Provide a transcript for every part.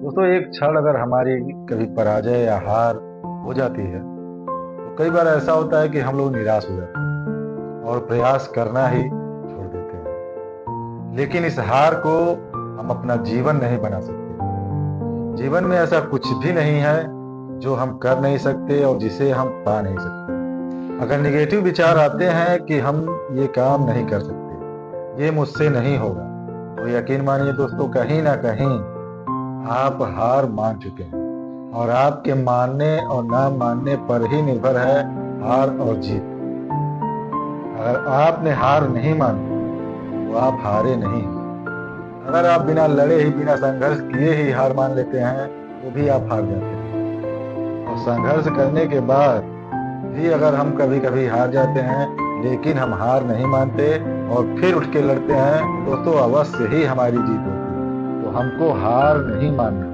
दोस्तों एक क्षण अगर हमारी कभी पराजय या हार हो जाती है तो कई बार ऐसा होता है कि हम लोग निराश हो जाते हैं और प्रयास करना ही छोड़ देते हैं। लेकिन इस हार को हम अपना जीवन नहीं बना सकते। जीवन में ऐसा कुछ भी नहीं है जो हम कर नहीं सकते और जिसे हम पा नहीं सकते। अगर निगेटिव विचार आते हैं कि हम ये काम नहीं कर सकते, ये मुझसे नहीं होगा, तो यकीन मानिए दोस्तों, कहीं ना कहीं आप हार मान चुके हैं और आपके मानने और ना मानने पर ही निर्भर है हार और जीत। अगर आपने हार नहीं मानी तो आप हारे नहीं हैं। अगर आप बिना लड़े ही, बिना संघर्ष किए ही हार मान लेते हैं तो भी आप हार जाते हैं। और संघर्ष करने के बाद भी अगर हम कभी कभी हार जाते हैं लेकिन हम हार नहीं मानते और फिर उठ के लड़ते हैं, दोस्तों अवश्य ही हमारी जीत होती है। तो हमको हार नहीं मानना।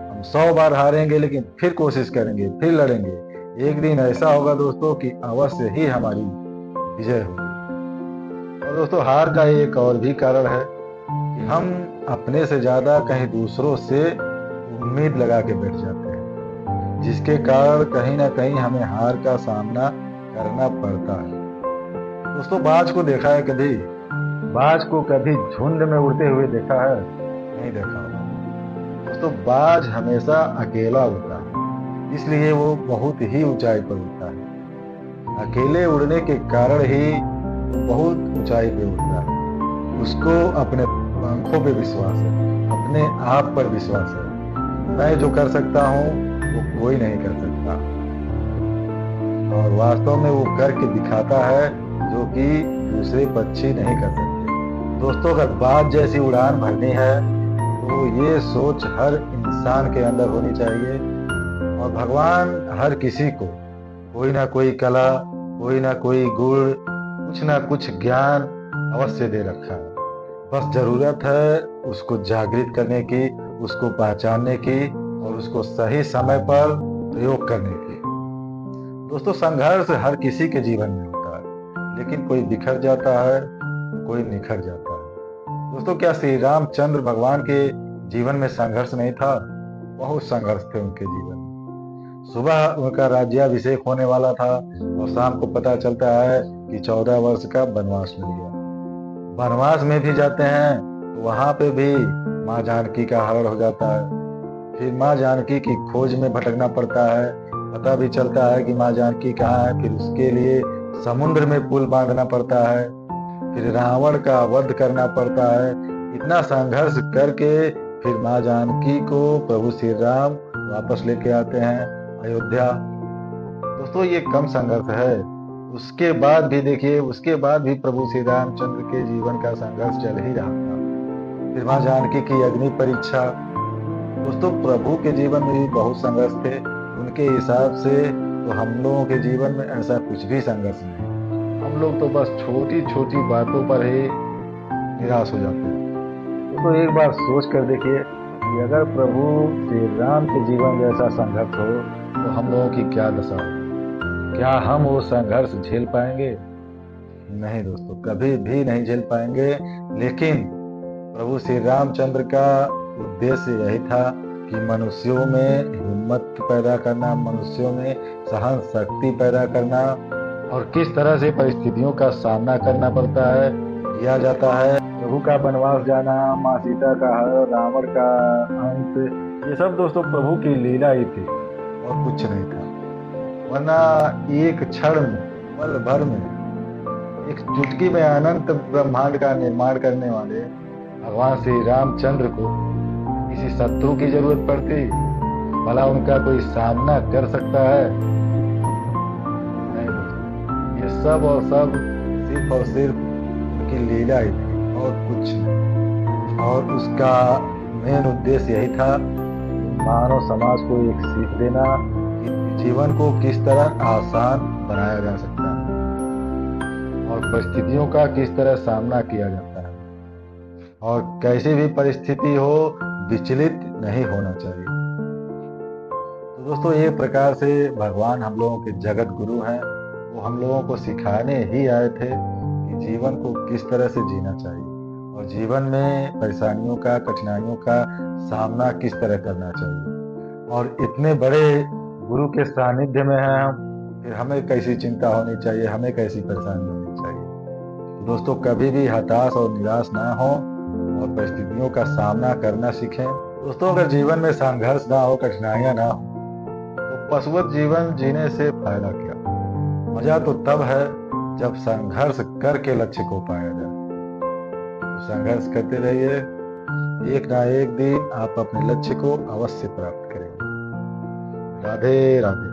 हम 100 बार हारेंगे लेकिन फिर कोशिश करेंगे, फिर लड़ेंगे। एक दिन ऐसा होगा दोस्तों कि अवश्य ही हमारी विजय होगी। और दोस्तों हार का एक और भी कारण है कि हम अपने से ज्यादा कहीं दूसरों से उम्मीद लगा के बैठ जाते हैं, जिसके कारण कहीं ना कहीं हमें हार का सामना करना पड़ता है। दोस्तों बाज को देखा है कभी? बाज को कभी झुंड में उड़ते हुए देखा है? नहीं देखा होगा। दोस्तों बाज हमेशा अकेला उड़ता है, इसलिए वो बहुत ही ऊंचाई पर उड़ता है। अकेले उड़ने के कारण ही वो बहुत ऊंचाई पे उड़ता है। उसको अपने पंखों पे विश्वास है, अपने आप पर विश्वास है। मैं जो कर सकता हूँ वो कोई नहीं कर सकता, और वास्तव में वो करके दिखाता है जो कि दूसरे पक्षी नहीं कर सकते। दोस्तों अगर बाज जैसी उड़ान भरनी है तो ये सोच हर इंसान के अंदर होनी चाहिए। और भगवान हर किसी को कोई ना कोई कला, कोई ना कोई गुण, कुछ ना कुछ ज्ञान अवश्य दे रखा है। बस जरूरत है उसको जागृत करने की, उसको पहचानने की और उसको सही समय पर प्रयोग करने की। दोस्तों संघर्ष हर किसी के जीवन में होता है, लेकिन कोई बिखर जाता है, कोई निखर जाता है। दोस्तों क्या श्री रामचंद्र भगवान के जीवन में संघर्ष नहीं था? बहुत संघर्ष थे उनके जीवन में। सुबह उनका राज्याभिषेक होने वाला था और शाम को पता चलता है कि 14 वर्ष का वनवास मिल गया। वनवास में भी जाते हैं तो वहां पे भी माँ जानकी का हरण हो जाता है। फिर माँ जानकी की खोज में भटकना पड़ता है। पता भी चलता है कि माँ जानकी कहाँ है, फिर उसके लिए समुद्र में पुल बांधना पड़ता है। फिर रावण का वध करना पड़ता है। इतना संघर्ष करके फिर माँ जानकी को प्रभु श्री राम वापस लेके आते हैं अयोध्या। दोस्तों ये कम संघर्ष है। उसके बाद भी देखिए, उसके बाद भी प्रभु श्री रामचंद्र के जीवन का संघर्ष चल ही रहा था। फिर माँ जानकी की अग्नि परीक्षा। दोस्तों प्रभु के जीवन में भी बहुत संघर्ष थे। उनके हिसाब से तो हम लोगों के जीवन में ऐसा कुछ भी संघर्ष नहीं। हम लोग तो बस छोटी छोटी बातों पर ही निराश हो जाते हैं। तो एक बार सोच कर देखिए कि अगर प्रभु श्री राम के जीवन जैसा संघर्ष हो तो हम लोगों की क्या दशा हो? क्या हम वो संघर्ष झेल पाएंगे? नहीं दोस्तों, कभी भी नहीं झेल पाएंगे। लेकिन प्रभु श्री रामचंद्र का उद्देश्य यही था कि मनुष्यों में हिम्मत पैदा करना, मनुष्यों में सहन शक्ति पैदा करना, और किस तरह से परिस्थितियों का सामना करना पड़ता है, किया जाता है। प्रभु का वनवास जाना, माँ सीता का हरण, रावण का अंत, ये सब दोस्तों प्रभु की लीला ही थी और कुछ नहीं था। वरना एक क्षण में, पल भर में, एक चुटकी में अनंत ब्रह्मांड का निर्माण करने वाले भगवान श्री रामचंद्र को किसी शत्रु की जरूरत पड़ती? भला उनका कोई सामना कर सकता है? नहीं दोस्तों, ये सब और सब सिर्फ और सिर्फ उनकी लीला ही थी और कुछ नहीं। और उसका मेन उद्देश्य यही था मानव समाज को एक सीख देना कि जीवन को किस तरह आसान बनाया जा सकता है और परिस्थितियों का किस तरह सामना किया जाता है, और कैसी भी परिस्थिति हो विचलित नहीं होना चाहिए। तो दोस्तों एक प्रकार से भगवान हम लोगों के जगत गुरु हैं। वो हम लोगों को सिखाने ही आए थे कि जीवन को किस तरह से जीना चाहिए और जीवन में परेशानियों का, कठिनाइयों का सामना किस तरह करना चाहिए। और इतने बड़े गुरु के सानिध्य में हैं हम, फिर हमें कैसी चिंता होनी चाहिए, हमें कैसी परेशानी होनी चाहिए। तो दोस्तों, कभी भी हताश और निराश ना हो और परिस्थितियों का सामना करना सीखें। दोस्तों, अगर जीवन में संघर्ष ना हो, कठिनाइयां ना हो, तो पशुवत जीवन जीने से फायदा क्या। मजा तो तब है जब संघर्ष करके लक्ष्य को पाया जाए। तो संघर्ष करते रहिए, एक ना एक दिन आप अपने लक्ष्य को अवश्य प्राप्त करेंगे। राधे राधे।